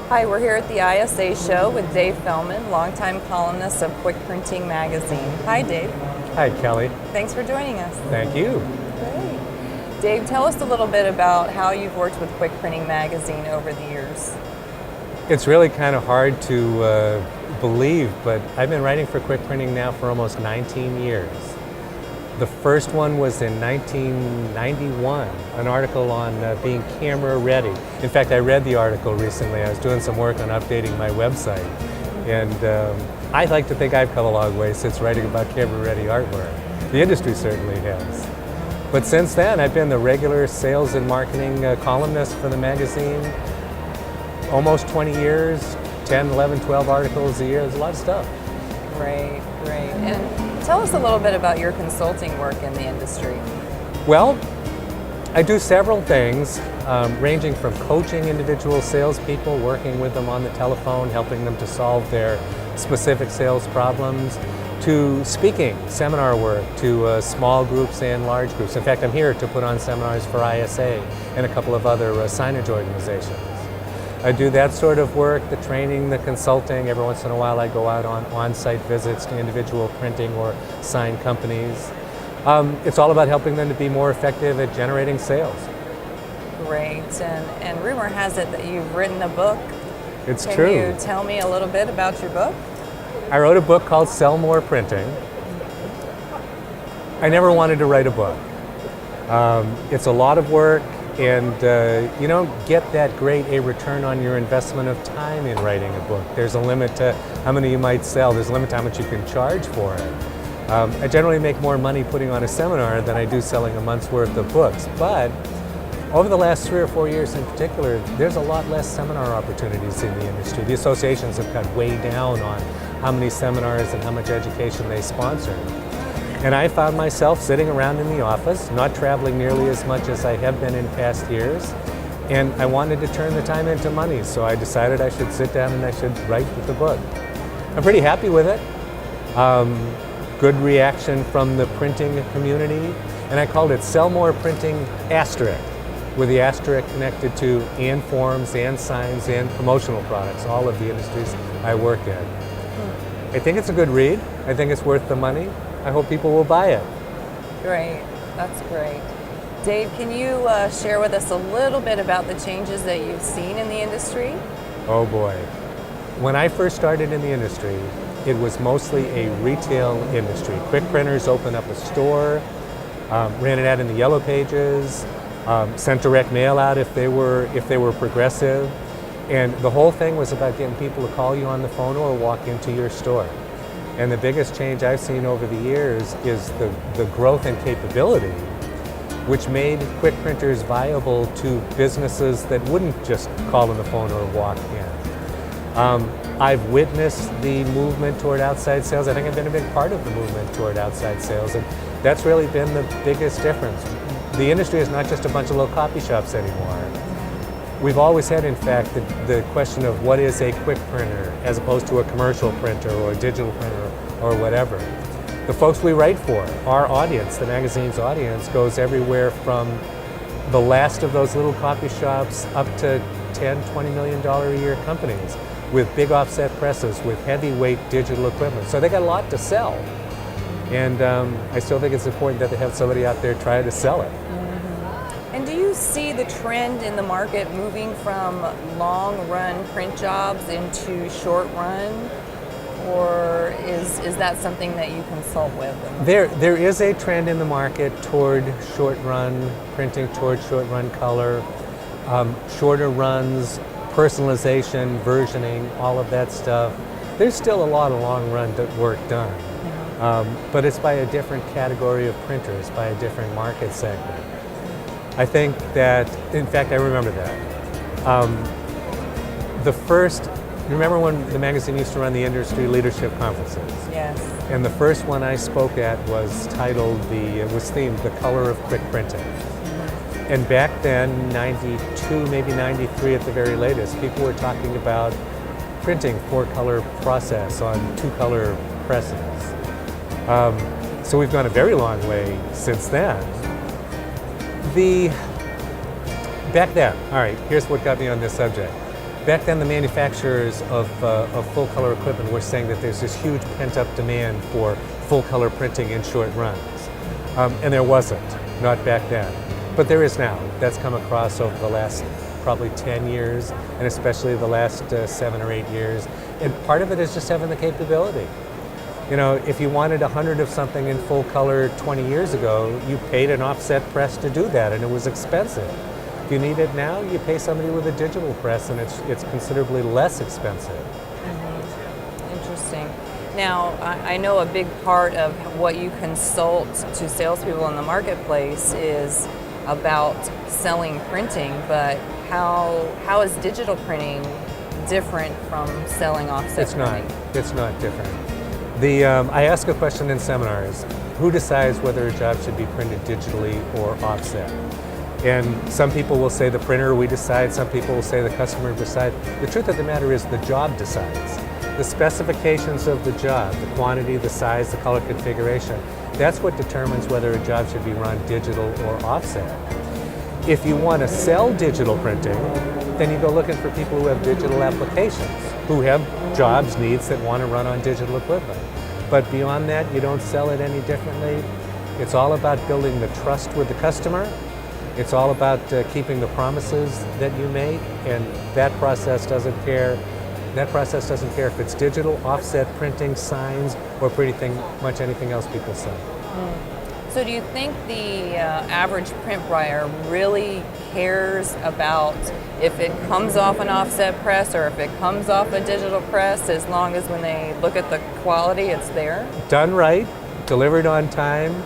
Hi, we're here at the ISA show with Dave Fellman, longtime columnist of Quick Printing magazine. Hi, Dave. Hi, Kelley. Thanks for joining us. Thank you. Great. Dave, tell us a little bit about how you've worked with Quick Printing magazine over the years. It's really kind of hard to believe, but I've been writing for Quick Printing now for almost 19 years. The first one was in 1991, an article on being camera ready. In fact, I read the article recently. I was doing some work on updating my website. And I'd like to think I've come a long way since writing about camera ready artwork. The industry certainly has. But since then, I've been the regular sales and marketing columnist for the magazine. Almost 20 years, 10, 11, 12 articles a year. There's a lot of stuff. Great, great. And tell us a little bit about your consulting work in the industry. Well, I do several things, ranging from coaching individual salespeople, working with them on the telephone, helping them to solve their specific sales problems, to speaking, seminar work, to small groups and large groups. In fact, I'm here to put on seminars for ISA and a couple of other signage organizations. I do that sort of work, the training, the consulting. Every once in a while I go out on on-site visits to individual printing or sign companies. It's all about helping them to be more effective at generating sales. Great, and rumor has it that you've written a book. It's true. Can you tell me a little bit about your book? I wrote a book called Sell More Printing. I never wanted to write a book. It's a lot of work, and you don't get that great a return on your investment of time in writing a book. There's a limit to how many you might sell. There's a limit to how much you can charge for it. I generally make more money putting on a seminar than I do selling a month's worth of books. But over the last 3 or 4 years in particular, there's a lot less seminar opportunities in the industry. The associations have cut way down on how many seminars and how much education they sponsor. And I found myself sitting around in the office, not traveling nearly as much as I have been in past years, and I wanted to turn the time into money, so I decided I should sit down and I should write the book. I'm pretty happy with it. Good reaction from the printing community, and I called it Sell More Printing Asterisk, with the asterisk connected to and forms and signs and promotional products, all of the industries I work in. I think it's a good read. I think it's worth the money. I hope people will buy it. Great, that's great. Dave, can you share with us a little bit about the changes that you've seen in the industry? Oh boy. When I first started in the industry, it was mostly a retail industry. Quick printers opened up a store, ran it out in the yellow pages, sent direct mail out if they were progressive, and the whole thing was about getting people to call you on the phone or walk into your store. And the biggest change I've seen over the years is the growth and capability, which made quick printers viable to businesses that wouldn't just call on the phone or walk in. I've witnessed the movement toward outside sales. I think I've been a big part of the movement toward outside sales, and that's really been the biggest difference. The industry is not just a bunch of little copy shops anymore. We've always had, in fact, the question of what is a quick printer as opposed to a commercial printer or a digital printer or whatever. The folks we write for, our audience, the magazine's audience, goes everywhere from the last of those little copy shops up to $10, $20 million a year companies with big offset presses, with heavyweight digital equipment. So they got a lot to sell. And I still think it's important that they have somebody out there trying to sell it. And do you see the trend in the market moving from long-run print jobs into short-run, or is that something that you consult with? There is a trend in the market toward short-run printing, toward short-run color, shorter runs, personalization, versioning, all of that stuff. There's still a lot of long-run work done, but it's by a different category of printers, by a different market segment. I think that, in fact, I remember that. Remember when the magazine used to run the industry leadership conferences? Yes. And the first one I spoke at was titled, it was themed The Color of Quick Printing. And back then, 92, maybe 93 at the very latest, people were talking about printing 4-color process on 2-color presses. So we've gone a very long way since then. Back then, all right, here's what got me on this subject. Back then, the manufacturers of full color equipment were saying that there's this huge pent-up demand for full color printing in short runs. And there wasn't, not back then. But there is now. That's come across over the last probably 10 years, and especially the last 7 or 8 years. And part of it is just having the capability. You know, if you wanted 100 of something in full color 20 years ago, you paid an offset press to do that, and it was expensive. If you need it now, you pay somebody with a digital press, and it's considerably less expensive. Mm-hmm. Interesting. Now, I know a big part of what you consult to salespeople in the marketplace is about selling printing, but how is digital printing different from selling offset printing? It's not different. I ask a question in seminars: who decides whether a job should be printed digitally or offset? And some people will say the printer, we decide. Some people will say the customer decides. The truth of the matter is the job decides. The specifications of the job, the quantity, the size, the color configuration, that's what determines whether a job should be run digital or offset. If you want to sell digital printing, then you go looking for people who have digital applications, who have jobs, needs that want to run on digital equipment. But beyond that, you don't sell it any differently. It's all about building the trust with the customer. It's all about keeping the promises that you make, and that process doesn't care. That process doesn't care if it's digital, offset, printing, signs, or pretty much anything else people sell. So do you think the average print buyer really cares about if it comes off an offset press or if it comes off a digital press, as long as when they look at the quality, it's there? Done right, delivered on time,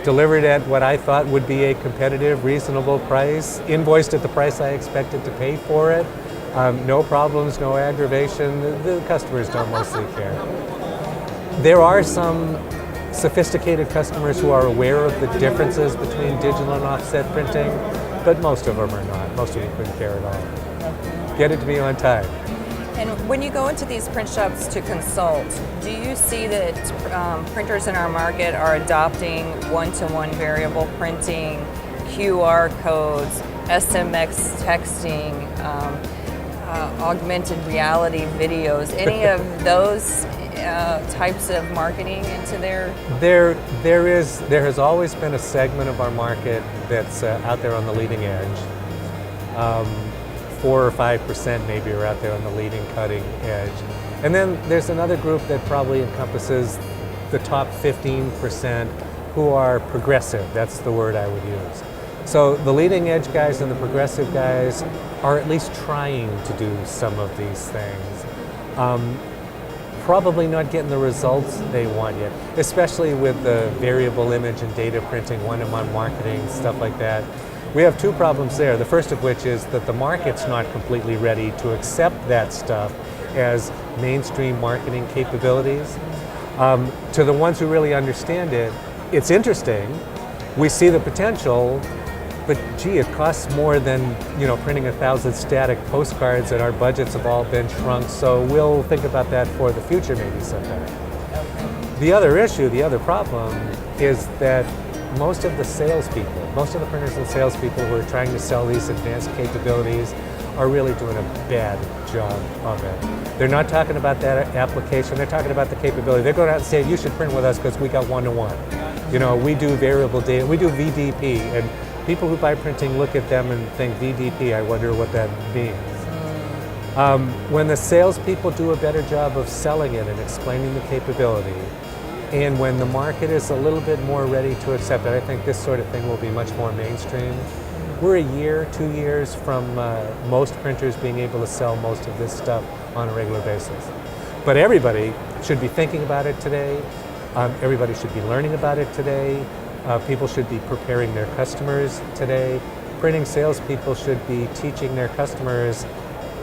delivered at what I thought would be a competitive, reasonable price, invoiced at the price I expected to pay for it. No problems, no aggravation. The customers don't mostly care. There are some sophisticated customers who are aware of the differences between digital and offset printing, but most of them are not. Most of them couldn't care at all. Get it to me on time. And when you go into these print shops to consult, do you see that printers in our market are adopting one-to-one variable printing, QR codes, SMX texting, augmented reality videos, any of those types of marketing into their? There has always been a segment of our market that's out there on the leading edge. 4 or 5% maybe are out there on the leading cutting edge. And then there's another group that probably encompasses the top 15% who are progressive. That's the word I would use. So the leading edge guys and the progressive guys are at least trying to do some of these things. Probably not getting the results they want yet, especially with the variable image and data printing, one-to-one marketing, stuff like that. We have two problems there. The first of which is that the market's not completely ready to accept that stuff as mainstream marketing capabilities. To the ones who really understand it, it's interesting. We see the potential, but gee, it costs more than printing 1,000 static postcards, and our budgets have all been shrunk. So we'll think about that for the future, maybe sometime. Okay. The other issue, the other problem, is that most of the printers and salespeople who are trying to sell these advanced capabilities are really doing a bad job of it. They're not talking about that application, they're talking about the capability. They're going out and saying, you should print with us because we got one-to-one. We do variable data, we do VDP, and people who buy printing look at them and think, VDP, I wonder what that means. When the salespeople do a better job of selling it and explaining the capability, and when the market is a little bit more ready to accept it, I think this sort of thing will be much more mainstream. We're a year, 2 years from most printers being able to sell most of this stuff on a regular basis. But everybody should be thinking about it today. Everybody should be learning about it today. People should be preparing their customers today. Printing salespeople should be teaching their customers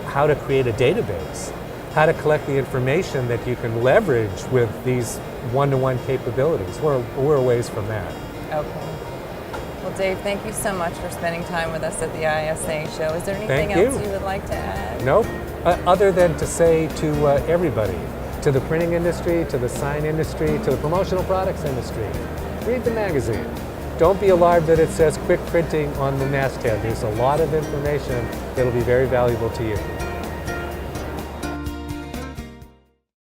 how to create a database, how to collect the information that you can leverage with these one-to-one capabilities. We're a ways from that. Okay. Well, Dave, thank you so much for spending time with us at the ISA show. Is there anything else you would like to add? Nope. Other than to say to everybody, to the printing industry, to the sign industry, to the promotional products industry, read the magazine. Don't be alarmed that it says quick printing on the masthead. There's a lot of information that'll be very valuable to you.